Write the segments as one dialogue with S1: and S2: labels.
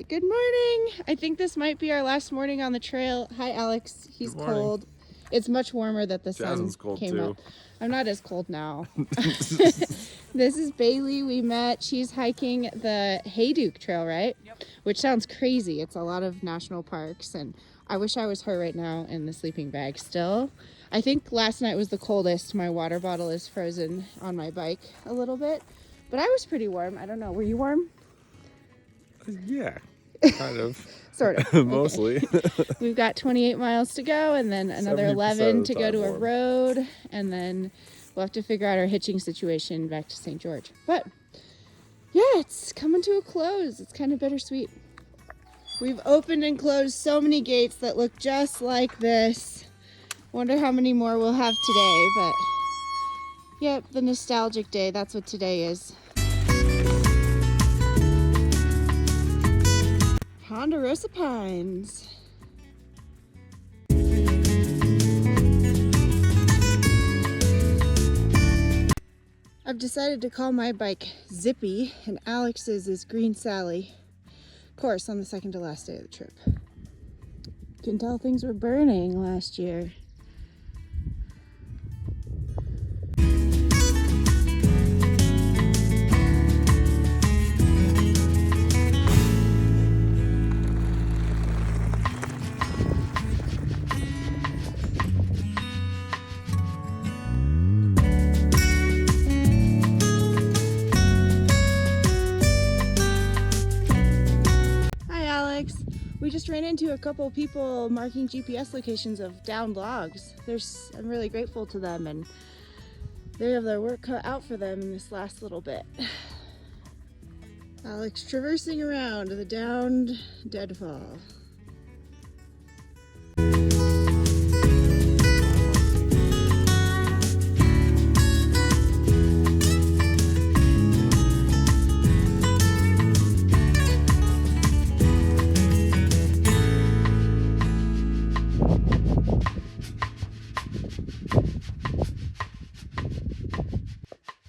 S1: Good morning. I think this might be our last morning on the trail. Hi, Alex. He's cold. It's much warmer that the sun came up. I'm not as cold now. This is Bailey. We met. She's hiking the Hayduke Trail, right? Yep. Which sounds crazy. It's a lot of national parks, and I wish I was her right now in the sleeping bag still. I think last night was the coldest. My water bottle is frozen on my bike a little bit, but I was pretty warm. I don't know. Were you warm?
S2: Yeah, kind of.
S1: Sort of.
S2: Mostly.
S1: We've got 28 miles to go and then another 11 to go to a road, and then we'll have to figure out our hitching situation back to St. George. But yeah, it's coming to a close. It's kind of bittersweet. We've opened and closed so many gates that look just like this. Wonder how many more we'll have today, but yep, the nostalgic day, that's what today is. Ponderosa Pines. I've decided to call my bike Zippy, and Alex's is Green Sally. Of course, on the second to last day of the trip. You can tell things were burning last year. We just ran into a couple people marking GPS locations of downed logs. I'm really grateful to them, and they have their work cut out for them in this last little bit. Alex traversing around the downed deadfall.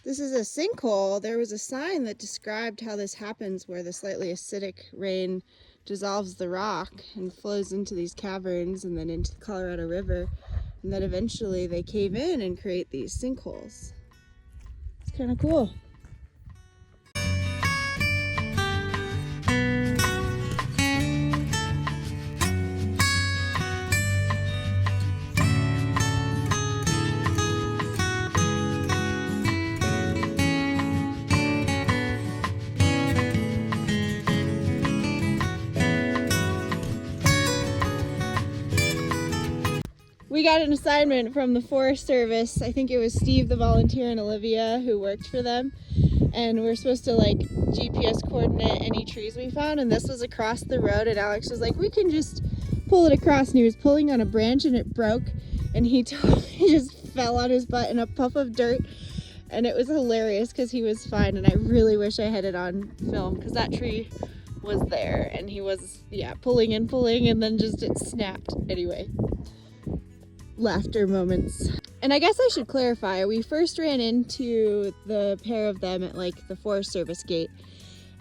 S1: This is a sinkhole. There was a sign that described how this happens, where the slightly acidic rain dissolves the rock and flows into these caverns and then into the Colorado River, and that eventually they cave in and create these sinkholes. It's kind of cool. We got an assignment from the Forest Service. I think it was Steve, the volunteer, and Olivia who worked for them. And we're supposed to like GPS coordinate any trees we found. And this was across the road. And Alex was like, we can just pull it across. And he was pulling on a branch and it broke. And he just fell on his butt in a puff of dirt. And it was hilarious because he was fine. And I really wish I had it on film because that tree was there. And he was, yeah, pulling and pulling, and then just it snapped. Anyway. Laughter moments. And I guess I should clarify, we first ran into the pair of them at like the Forest Service gate,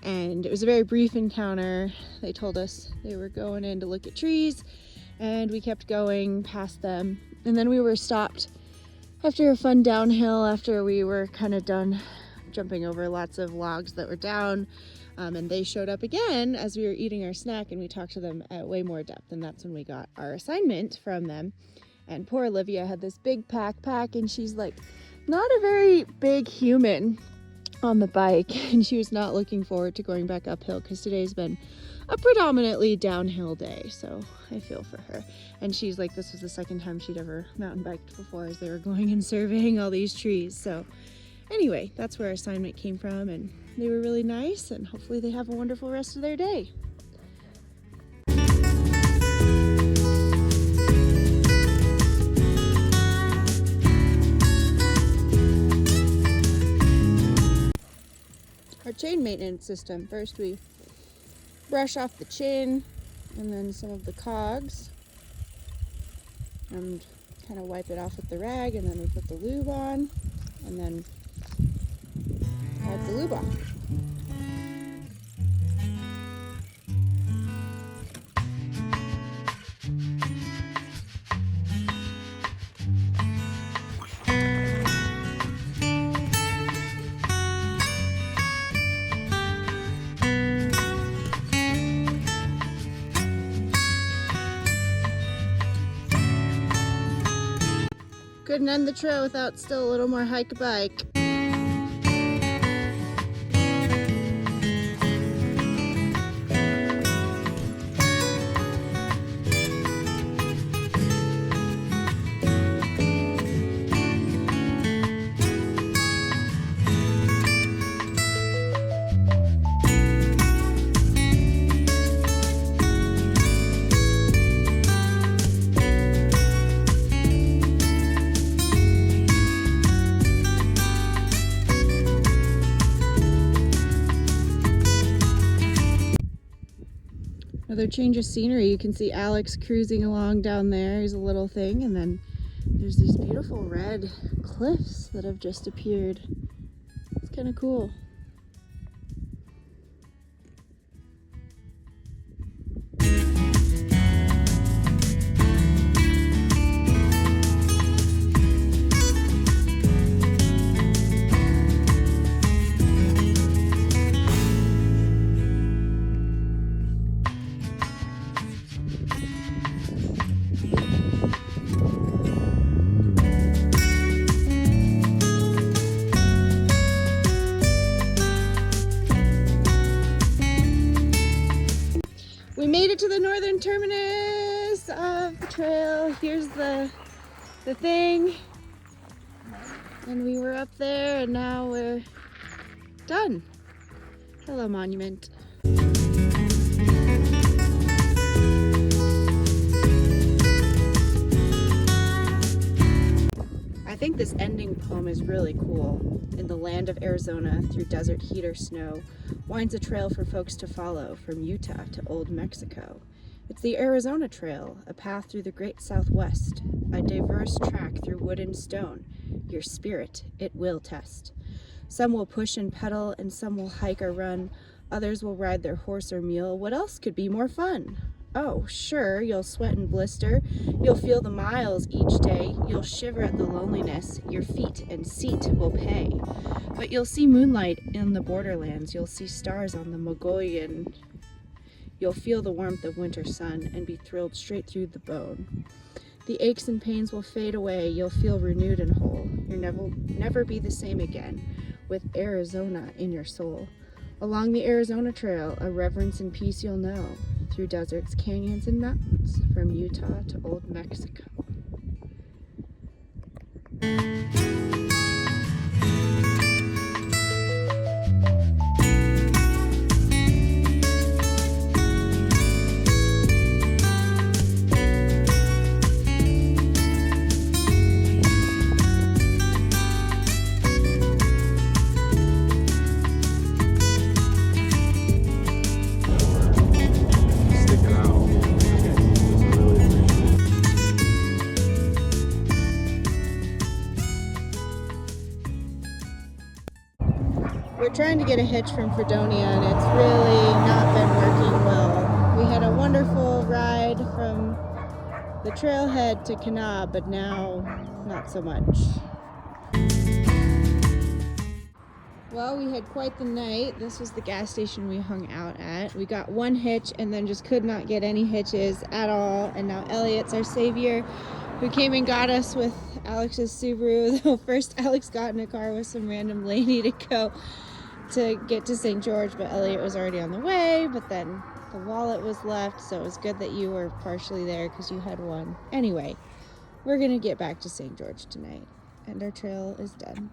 S1: and it was a very brief encounter. They told us they were going in to look at trees, and we kept going past them, and then we were stopped after a fun downhill after we were kind of done jumping over lots of logs that were down, and they showed up again as we were eating our snack, and we talked to them at way more depth, and that's when we got our assignment from them. And poor Olivia had this big pack, and she's like not a very big human on the bike, and she was not looking forward to going back uphill because today's been a predominantly downhill day, so I feel for her. And she's like, this was the second time she'd ever mountain biked before as they were going and surveying all these trees. So anyway, that's where our assignment came from, and they were really nice, and hopefully they have a wonderful rest of their day. Our chain maintenance system. First we brush off the chain and then some of the cogs and kind of wipe it off with the rag, and then we put the lube on and then wipe the lube off. couldn't end the trail without still a little more hike-a-bike. Another change of scenery. You can see Alex cruising along down there. He's a little thing, and then there's these beautiful red cliffs that have just appeared. It's kind of cool. We made it to the northern terminus of the trail. Here's the thing. And we were up there and now we're done. Hello, monument. I think this ending poem is really cool. In the land of Arizona, through desert heat or snow, winds a trail for folks to follow from Utah to Old Mexico. It's the Arizona Trail, a path through the great Southwest, a diverse track through wood and stone. Your spirit, it will test. Some will push and pedal, and some will hike or run. Others will ride their horse or mule. What else could be more fun? Oh, sure, you'll sweat and blister. You'll feel the miles each day. You'll shiver at the loneliness. Your feet and seat will pay. But you'll see moonlight in the borderlands. You'll see stars on the Mogollon. You'll feel the warmth of winter sun and be thrilled straight through the bone. The aches and pains will fade away. You'll feel renewed and whole. You'll never be the same again with Arizona in your soul. Along the Arizona Trail, a reverence and peace you'll know. Through deserts, canyons, and mountains, from Utah to Old Mexico. We're trying to get a hitch from Fredonia and it's really not been working well. We had a wonderful ride from the trailhead to Kanab, but now not so much. Well, we had quite the night. This was the gas station we hung out at. We got one hitch and then just could not get any hitches at all. And now Elliot's our savior, who came and got us with Alex's Subaru. Though first Alex got in a car with some random lady to go to get to St. George, but Elliot was already on the way. But then the wallet was left, so it was good that you were partially there because you had one. Anyway, we're gonna get back to St. George tonight, and our trail is done.